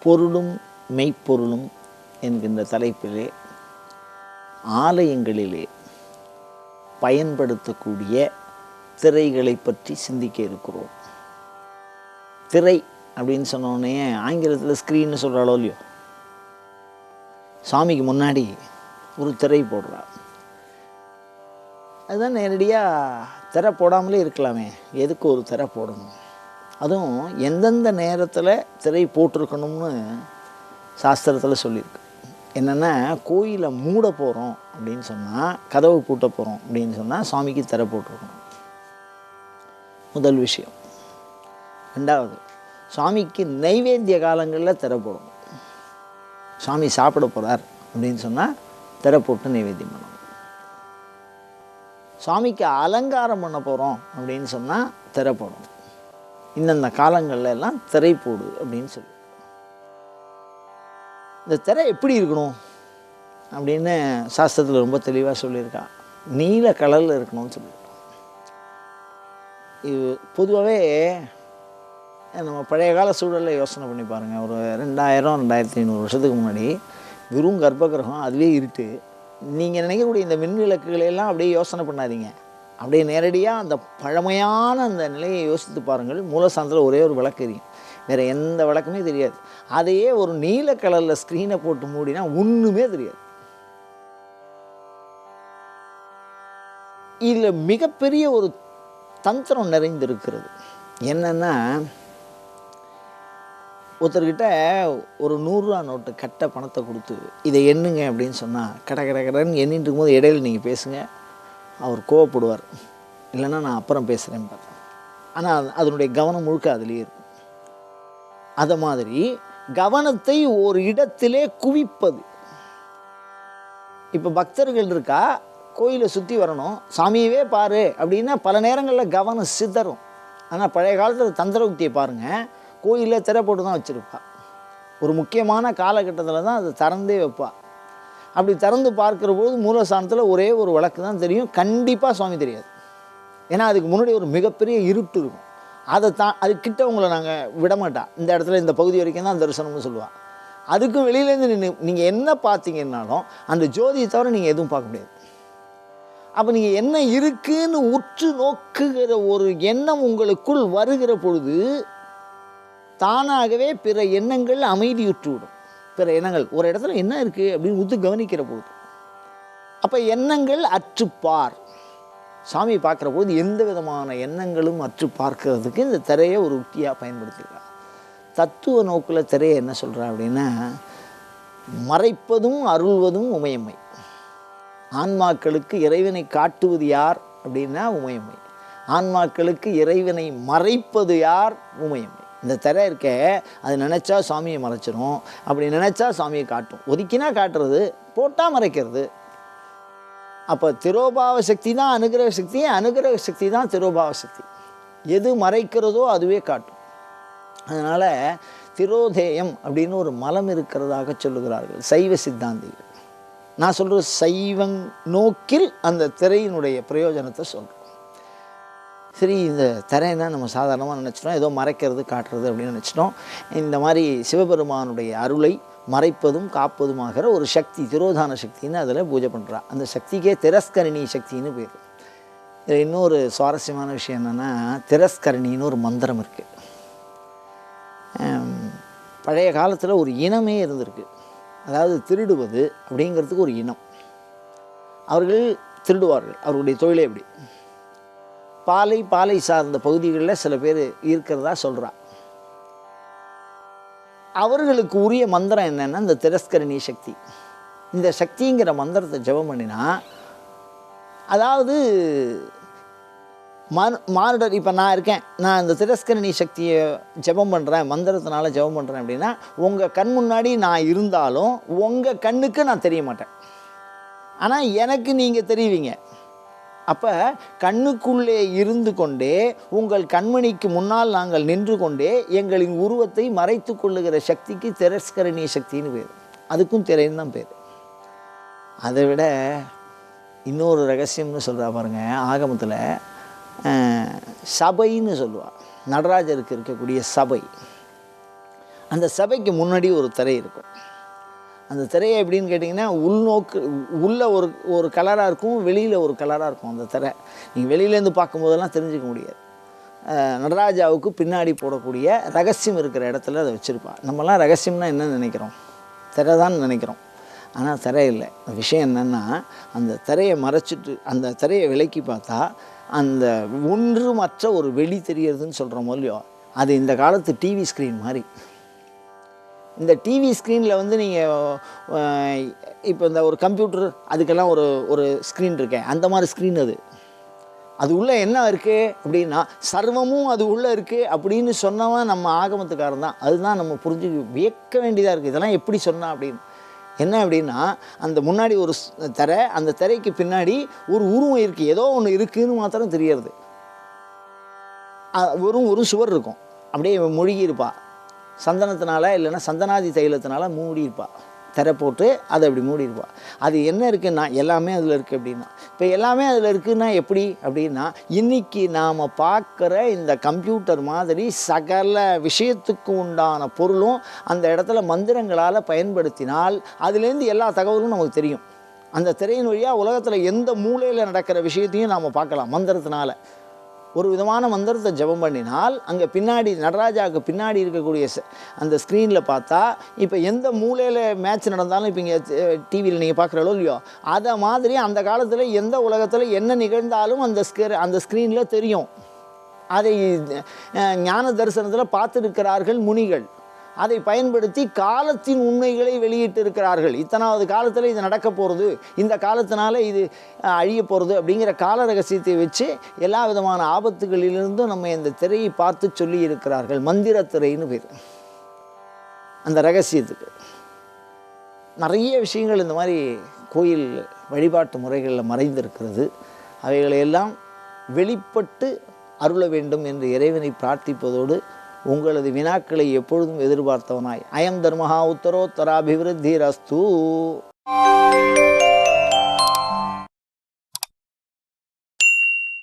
பொருளும் மெய்ப்பொருளும் என்கின்ற தலைப்பிலே ஆலயங்களிலே பயன்படுத்தக்கூடிய திரைகளை பற்றி சிந்திக்க இருக்கிறோம். திரை அப்படின்னு சொன்னோடனே ஆங்கிலத்தில் ஸ்க்ரீன்னு சொல்கிறாளோ இல்லையோ, சாமிக்கு முன்னாடி ஒரு திரை போடுறா. அதுதான் நேரடியாக திரை போடாமலே இருக்கலாமே, எதுக்கு ஒரு திரை போடணும்? அதுவும் எந்தெந்த நேரத்தில் திரை போட்டிருக்கணும்னு சாஸ்திரத்தில் சொல்லியிருக்கு. என்னென்னா, கோயிலை மூட போகிறோம் அப்படின்னு சொன்னால், கதவு பூட்ட போகிறோம் அப்படின்னு சொன்னால் சாமிக்கு திரை போட்டிருக்கணும், முதல் விஷயம். ரெண்டாவது, சாமிக்கு நைவேத்திய காலங்களில் திரை போடணும். சாமி சாப்பிட போகிறார் அப்படின்னு சொன்னால் திரை போட்டு நைவேத்தியம் பண்ணணும். சாமிக்கு அலங்காரம் பண்ண போகிறோம் அப்படின்னு சொன்னால் திரை போடணும். இந்தந்த காலங்கள்ல எல்லாம் திரை போடு அப்படின்னு சொல்லி. இந்த திரை எப்படி இருக்கணும் அப்படின்னு சாஸ்திரத்தில் ரொம்ப தெளிவாக சொல்லியிருக்கா. நீல கலரில் இருக்கணும்னு சொல்லியிருக்கோம். இது பொதுவாகவே நம்ம பழைய கால சூழலில் யோசனை பண்ணி பாருங்கள். ஒரு 2000-2500 வருஷத்துக்கு முன்னாடி வெறும் கர்ப்பகிரகம், அதுவே இருட்டு. நீங்கள் நினைக்கக்கூடிய இந்த மின் விளக்குகளையெல்லாம் அப்படியே யோசனை பண்ணாதீங்க. அப்படியே நேரடியாக அந்த பழமையான அந்த நிலையை யோசித்து பாருங்கள். மூலஸ்தானத்தில் ஒரே ஒரு விளக்கு எரியும், வேறு எந்த விளக்குமே தெரியாது. அதையே ஒரு நீல கலரில் ஸ்க்ரீனை போட்டு மூடினா ஒன்றுமே தெரியாது. இதில் மிகப்பெரிய ஒரு தந்திரம் நிறைந்திருக்கிறது. என்னென்னா, ஒருத்தர்கிட்ட ஒரு 100 ரூபா நோட்டு கட்ட பணத்தை கொடுத்து இதை எண்ணுங்க அப்படின்னு சொன்னால், கடைன்னு எண்ணிட்டு இருக்கும்போது இடையில நீங்கள் பேசுங்க, அவர் கோவப்படுவார். இல்லைன்னா நான் அப்புறம் பேசுகிறேன் பார்த்தேன். ஆனால் அதனுடைய கவனம் முழுக்க அதுலேயே இருக்கும். அதை மாதிரி கவனத்தை ஒரு இடத்திலே குவிப்பது. இப்போ பக்தர்கள் இருக்கா, கோயிலை சுற்றி வரணும், சாமியவே பாரு அப்படின்னா பல நேரங்களில் கவனம் சிதறும். ஆனால் பழைய காலத்தில் தந்திரவுக்தியை பாருங்கள், கோயிலில் திரை போட்டு தான் வச்சுருப்பா. ஒரு முக்கியமான காலகட்டத்தில் தான் அதை திறந்தே வைப்பா. அப்படி திறந்து பார்க்குற போது மூலஸ்தானத்தில் ஒரே ஒரு விளக்கு தான் தெரியும், கண்டிப்பாக சுவாமி தெரியாது. ஏன்னா அதுக்கு முன்னாடி ஒரு மிகப்பெரிய இருட்டு இருக்கும். அதுக்கிட்ட உங்களை நாங்கள் விடமாட்டா. இந்த இடத்துல இந்த பகுதி வரைக்கும் தான் தரிசனம்னு சொல்லுவாள். அதுக்கும் வெளியிலேருந்து நீங்கள் என்ன பார்த்தீங்கன்னாலும் அந்த ஜோதியை தவிர நீங்கள் எதுவும் பார்க்க முடியாது. அப்போ நீங்கள் என்ன இருக்குன்னு உற்று நோக்குகிற ஒரு எண்ணம் உங்களுக்குள் வருகிற பொழுது தானாகவே பிற எண்ணங்கள் அமைதியுற்று விடும். பிற எண்ணங்கள் ஒரு இடத்துல என்ன இருக்குது அப்படின்னு உத்து கவனிக்கிற பொழுது, அப்போ எண்ணங்கள் அற்றுப்பார். சாமியை பார்க்குற பொழுது எந்த விதமான எண்ணங்களும் அற்று பார்க்கறதுக்கு இந்த திரையை ஒரு உத்தியாக பயன்படுத்திருக்காங்க. தத்துவ நோக்கில் திரையை என்ன சொல்கிறா அப்படின்னா, மறைப்பதும் அருள்வதும் உமையம்மை. ஆன்மாக்களுக்கு இறைவனை காட்டுவது யார் அப்படின்னா உமையம்மை. ஆன்மாக்களுக்கு இறைவனை மறைப்பது யார்? உமையம்மை. இந்த திரை இருக்க, அது நினச்சா சாமியை மறைச்சிடும், அப்படி நினச்சா சாமியை காட்டும். ஒதுக்கினா காட்டுறது, போட்டால் மறைக்கிறது. அப்போ திரோபாவ சக்தி தான் அனுகிரக சக்தி, அனுகிரக சக்தி தான் திரோபாவ சக்தி. எது மறைக்கிறதோ அதுவே காட்டும். அதனால் திரோதேயம் அப்படின்னு ஒரு மலம் இருக்கிறதாக சொல்லுகிறார்கள் சைவ சித்தாந்திகள். நான் சொல்கிற சைவம் நோக்கில் அந்த திரையினுடைய பிரயோஜனத்தை சொல்கிறேன். சரி, இந்த திரைன்னா நம்ம சாதாரணமாக நினச்சிட்டோம், ஏதோ மறைக்கிறது காட்டுறது அப்படின்னு நினச்சிட்டோம். இந்த மாதிரி சிவபெருமானுடைய அருளை மறைப்பதும் காப்பதுமாகிற ஒரு சக்தி, திரோதான சக்தின்னு அதில் பூஜை பண்ணுறா. அந்த சக்திக்கே திரஸ்கரணி சக்தின்னு பேர். இதில் இன்னொரு சுவாரஸ்யமான விஷயம் என்னென்னா, திரஸ்கரணின்னு ஒரு மந்திரம் இருக்குது. பழைய காலத்தில் ஒரு இனமே இருந்திருக்கு. அதாவது திருடுவது அப்படிங்கிறதுக்கு ஒரு இனம். அவர்கள் திருடுவார்கள். அவர்களுடைய தொழிலே எப்படி, பாலை சார்ந்த பகுதிகளில் சில பேர் இருக்கிறதா சொல்கிறா. அவர்களுக்கு உரிய மந்திரம் என்னென்னா இந்த திரஸ்கரணி சக்தி. இந்த சக்திங்கிற மந்திரத்தை ஜெபம் பண்ணினா, அதாவது மானுடர், இப்போ நான் இருக்கேன், நான் இந்த திரஸ்கரணி சக்தியை ஜெபம் பண்ணுறேன், மந்திரத்தினால ஜெபம் பண்ணுறேன் அப்படின்னா, உங்கள் கண் முன்னாடி நான் இருந்தாலும் உங்கள் கண்ணுக்கு நான் தெரிய மாட்டேன், ஆனால் எனக்கு நீங்கள் தெரிவிங்க. அப்போ கண்ணுக்குள்ளே இருந்து கொண்டே உங்கள் கண்மணிக்கு முன்னால் நாங்கள் நின்று கொண்டே எங்களின் உருவத்தை மறைத்து கொள்ளுகிற சக்திக்கு திரஸ்கரணி சக்தின்னு பேர். அதுக்கும் திரைன்னு தான் பேர். அதை விட இன்னொரு ரகசியம்னு சொல்கிறா பாருங்க, ஆகமத்தில் சபைன்னு சொல்லுவாள். நடராஜருக்கு இருக்கக்கூடிய சபை. அந்த சபைக்கு முன்னாடி ஒரு திரை இருக்கும். அந்த திரையை எப்படின்னு கேட்டிங்கன்னா, உள்நோக்கு உள்ளே ஒரு கலராக இருக்கும், வெளியில் ஒரு கலராக இருக்கும். அந்த திரை நீங்கள் வெளியிலேருந்து பார்க்கும்போதெல்லாம் தெரிஞ்சிக்க முடியாது. நடராஜாவுக்கு பின்னாடி போடக்கூடிய ரகசியம் இருக்கிற இடத்துல அதை வச்சுருப்பா. நம்மலாம் ரகசியம்னா என்ன நினைக்கிறோம்? திரை தான் நினைக்கிறோம். ஆனால் திரை இல்லை. விஷயம் என்னென்னா, அந்த திரையை மறைச்சிட்டு அந்த திரையை விலக்கி பார்த்தா அந்த ஒன்று மற்ற ஒரு வெளி தெரியறதுன்னு சொல்கிறோம் இல்லையோ, அது இந்த காலத்து டிவி ஸ்க்ரீன் மாதிரி. இந்த டிவி ஸ்க்ரீனில் வந்து நீங்கள் இப்போ இந்த ஒரு கம்ப்யூட்டர் அதுக்கெல்லாம் ஒரு ஸ்க்ரீன் இருக்கேன், அந்த மாதிரி ஸ்க்ரீன் அது உள்ளே என்ன இருக்குது அப்படின்னா சர்வமும் அது உள்ளே இருக்குது அப்படின்னு சொன்னவன் நம்ம ஆகமத்துக்காரன் தான். அதுதான் நம்ம புரிஞ்சு வியக்க வேண்டியதாக இருக்குது. இதெல்லாம் எப்படி சொன்னா அப்படின்னு. என்ன அப்படின்னா, அந்த முன்னாடி ஒரு திரை, அந்த திரைக்கு பின்னாடி ஒரு உருவம் இருக்குது, ஏதோ ஒன்று இருக்குதுன்னு மாத்திரம் தெரியறது. ஒரு சுவர் இருக்கும், அப்படியே மூழ்கி இருப்பா, சந்தனத்தினால இல்லைன்னா சந்தனாதி தைலத்தினால மூடியிருப்பா. திரை போட்டு அதை அப்படி மூடியிருப்பா. அது என்ன இருக்குன்னா எல்லாமே அதில் இருக்குது அப்படின்னா. இப்போ எல்லாமே அதில் இருக்குதுன்னா எப்படி அப்படின்னா, இன்றைக்கி நாம் பார்க்குற இந்த கம்ப்யூட்டர் மாதிரி சகல விஷயத்துக்கு உண்டான பொருளும் அந்த இடத்துல மந்திரங்களால் பயன்படுத்தினால் அதுலேருந்து எல்லா தகவலும் நமக்கு தெரியும். அந்த திரையின் வழியாக உலகத்தில் எந்த மூலையில் நடக்கிற விஷயத்தையும் நாம் பார்க்கலாம். மந்திரத்தினால ஒரு விதமான மந்திரத்தை ஜபம் பண்ணினால் அங்கே பின்னாடி நடராஜாவுக்கு பின்னாடி இருக்கக்கூடிய அந்த ஸ்க்ரீனில் பார்த்தா, இப்போ எந்த மூலையில் மேட்ச் நடந்தாலும் இப்போ இங்கே டிவியில் நீங்கள் பார்க்குறளோ இல்லையோ, அதை மாதிரி அந்த காலத்தில் எந்த உலகத்தில் என்ன நிகழ்ந்தாலும் அந்த ஸ்க்ரீனில் தெரியும். அதை ஞான தரிசனத்தில் பார்த்துருக்கிறார்கள் முனிகள். அதை பயன்படுத்தி காலத்தின் உண்மைகளை வெளியிட்டு இருக்கிறார்கள். இத்தனாவது காலத்தில் இது நடக்க போகிறது, இந்த காலத்தினால இது அழிய போகிறது அப்படிங்கிற கால ரகசியத்தை வச்சு எல்லா விதமான ஆபத்துகளிலிருந்தும் நம்ம இந்த திரையை பார்த்து சொல்லி இருக்கிறார்கள். மந்திர திரைன்னு பேர் அந்த ரகசியத்துக்கு. நிறைய விஷயங்கள் இந்த மாதிரி கோயில் வழிபாட்டு முறைகளில் மறைந்திருக்கிறது. அவைகளையெல்லாம் வெளிப்பட்டு அருள வேண்டும் என்று இறைவனை பிரார்த்திப்பதோடு உங்களது வினாக்களை எப்பொழுதும் எதிர்பார்த்தவனாய், அயம் தர்மஹா உத்தரோத்தராபிவிருத்திரஸ்து.